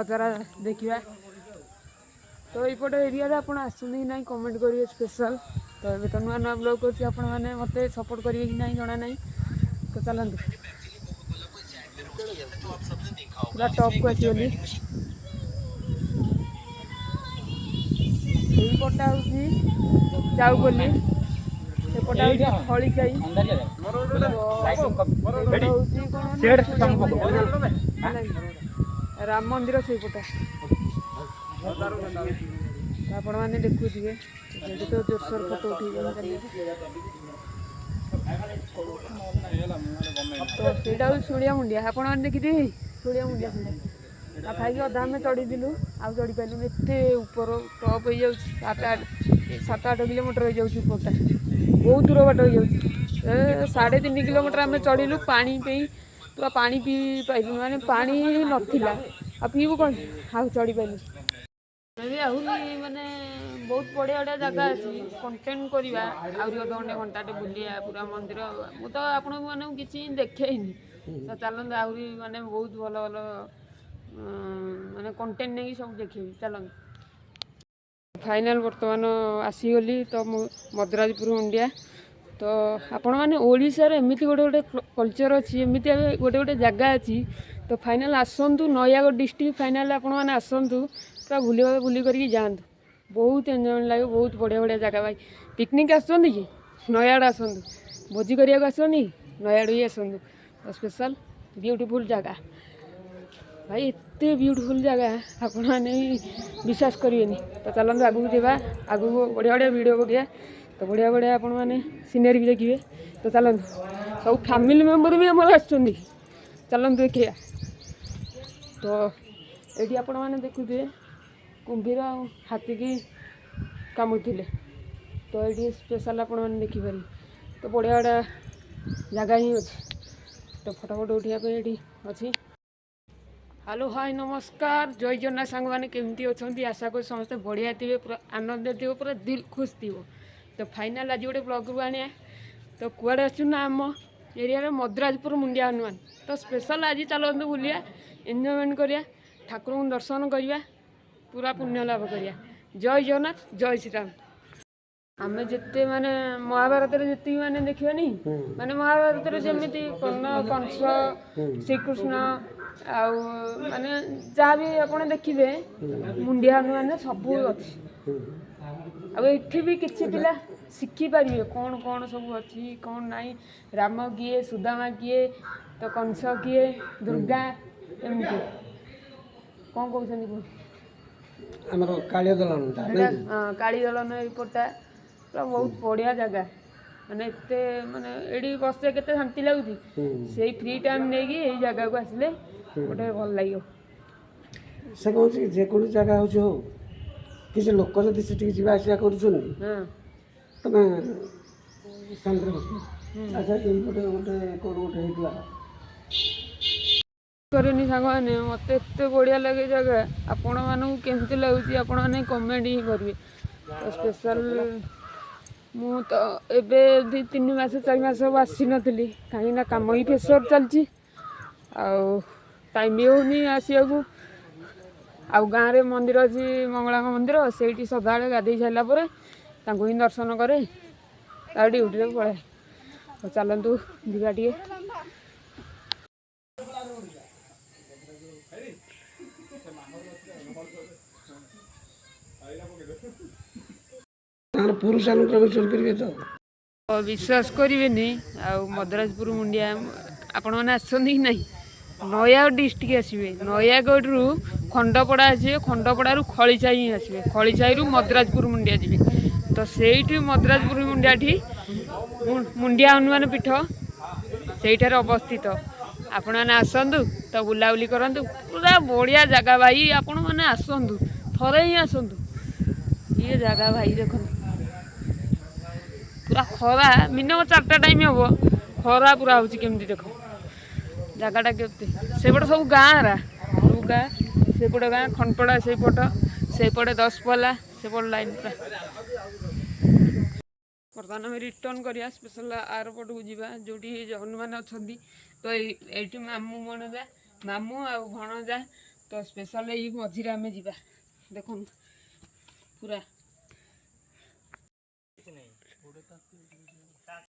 नजारा देखा। तो यपट एरिया आप आसुनी कि ना कमेंट करेंगे स्पेशल। तो ये तो नुआ नुआ ब्लॉग कर मत सपोर्ट करेंगे कि ना जाना ना। तो चलते पूरा टॉप को आसगली यहीपटा हूँ जाऊगली सेपटा हूँ खड़ीसाई राम मंदिर से आपण मैंने देखुए तो जोरसोर फोटो उठे तो ସେଇଟା ହଉଛି ଶୁଳିଆ ମୁଣ୍ଡିଆ। ଆପଣମାନେ ଦେଖିଥିବେ ଶୁଳିଆ ମୁଣ୍ଡିଆ ଖାଇକି ଅଧା ଆମେ ଚଢ଼ିଥିଲୁ ଆଉ ଚଢ଼ି ପାରିଲୁନି ଏତେ ଉପର ଟପ୍ ହେଇଯାଉଛି 7-8 କିଲୋମିଟର ହେଇଯାଉଛି ଉପରଟା ବହୁତ ଦୂର ବାଟ ହେଇଯାଉଛି। 3.5 କିଲୋମିଟର ଆମେ ଚଢ଼ିଲୁ ପାଣି ପାଇଁ ପୁରା ପାଣି ପିଇ ପାଇଲୁ ମାନେ ପାଣି ନଥିଲା ଆଉ ପିଇବୁ କ'ଣ ଆଉ ଚଢ଼ି ପାରିଲୁ। ଆହୁରି ମାନେ ବହୁତ ବଢ଼ିଆ ବଢ଼ିଆ ଜାଗା ଅଛି କଣ୍ଟେଣ୍ଟ କରିବା ଆହୁରି ଅଧଘଣ୍ଟେ ଘଣ୍ଟାଟେ ବୁଲିବା ପୁରା ମନ୍ଦିର। ମୁଁ ତ ଆପଣମାନଙ୍କୁ କିଛି ଦେଖେଇନି ତ ଚାଲନ୍ତୁ ଆହୁରି ମାନେ ବହୁତ ଭଲ ଭଲ ମାନେ କଣ୍ଟେଣ୍ଟ ନେଇକି ସବୁ ଦେଖେଇବି ଚାଲନ୍ତୁ। फाइनाल बर्तमान आसीगली तो मद्राजपुर मुंडिया। तो आपण मैंने ओडिशार एमती गोटे गोटे कल्चर अच्छी एमती गोटे गोटे जगह अच्छी। तो फाइनाल आसतु नयागढ़ डिस्ट्रिक्ट फाइनाल आपण मैंने आसतु पूरा बुली करके जातु बहुत एंजॉयमेंट लगे बहुत बढ़िया बढ़िया जगह भाई। पिकनिक आसुँच कि नयागढ़ आसतु भोजी करने आसुँच नयागढ़ ही आसतु तो स्पेशल ब्यूटीफुल जगह भाई एते ब्यूटीफुल जगह आपण मैंने विश्वास करेंगे। तो चलते आगू जावा आगू बढ़िया बढ़िया वीडियो पकड़ा तो बढ़िया बढ़िया आपण मैंने सीनरी भी देखिए। तो चलते सब फैमिली मेम्बर भी आमर आसुँच चलते देखिए। तो ये आपण मैंने देखुए कुंभीर हाथी की कामुले तो ये स्पेशल आपण मैंने देखिपारे। तो बढ़िया बढ़िया जगह ही अच्छे तो फोटो फोटो उठाइए ये अच्छी। हेलो हाय नमस्कार जय जगन्नाथ सांग मैंने केमती अच्छा आशा कर समस्ते बढ़िया थे पूरा आनंद थे पूरा दिल खुश थी। तो फाइनाल आज गोटे ब्लॉग रू आने तो कुआड़े आसु ना आम एरिया मद्राजपुर मुंडिया हनुमान। तो स्पेशल आज चलते बुलिया एंजॉयमेंट करिया ठाकुर को दर्शन करिया पूरा पुण्य लाभ करिया। जय जगन्नाथ जय श्रीराम। आम जिते माने महाभारत जी मैंने देखनी माने महाभारत जमी कर्ण कंस श्रीकृष्ण आउ माने जहाँ भी आप देखिए मुंडिया हनुमान सब अच्छी। आठी भी किसी पिला शिखिपारे कौन कौन सब अच्छी कौन नाई राम किए सुदामा किए तो कंस किए दुर्गा एमती कौन कहते काली दलन एपटा पूरा बहुत बढ़िया जगह माने एते माने एडी बसे केते शांति लगुची से फ्री टाइम नेकी एई जगह को आसिले गोटे भल लगे। से कहूँ जेको जगह हो किसी लोक जदि से जावा आसा कर तुम शांति अच्छा ये गोटे गोटे कौन गोटे करनी सांग मैंने मत एत बढ़िया लगे जगह आपण मानू केमती लगुच आपण मैंने कमेंट ही करेंगे। तो स्पेशल मु तो एबे 2-3 मास 4 मास सब आसी नी कहीं कम ही प्रेसर चलती टाइम भी होनी आसिया को आउ गाँव रे मंदिर अच्छी मंगला मंदिर से सदा गाधे सारापर ही दर्शन करे ड्यूटी पड़े। तो चलतु जीवा टे तो विश्वास करेंगे आ मद्राजपुर मुंडिया आपण मैंने आसुँच ना नयागढ़ डिस्ट्रिक्ट आसवे नयागढ़ रु खंडपड़ा आसवे खंडपड़ा खड़ीसाई ही आसवे खड़ीसाई रु मद्राजपुर मुंडिया जी। तो से मद्राजपुर मुंडिया मुंडिया हनुमान पीठ से अवस्थित आपण मैंने आसतु तो बुलाबुली करूँ पूरा बढ़िया जगह भाई आपण मैंने आसतु थरे ही आसतु ये जगह भाई देख पूरा खरा मिनिमम 4टा टाइम हम खरा पूरा हूँ केमती देख जगहटा के सेपटे सब गाँ रा सब गाँ सेपटे गाँ खंडपड़ा से पटे 10 पला सेपट लाइन पूरा बर्तमान आम रिटर्न करिया स्पेशल एयरपोर्ट को जीवा जोटी हनुमान अच्छा। तो ये मामू भणजा मामू आ भणजा तो स्पेशल ये मझीरे आम जा देखो पूरा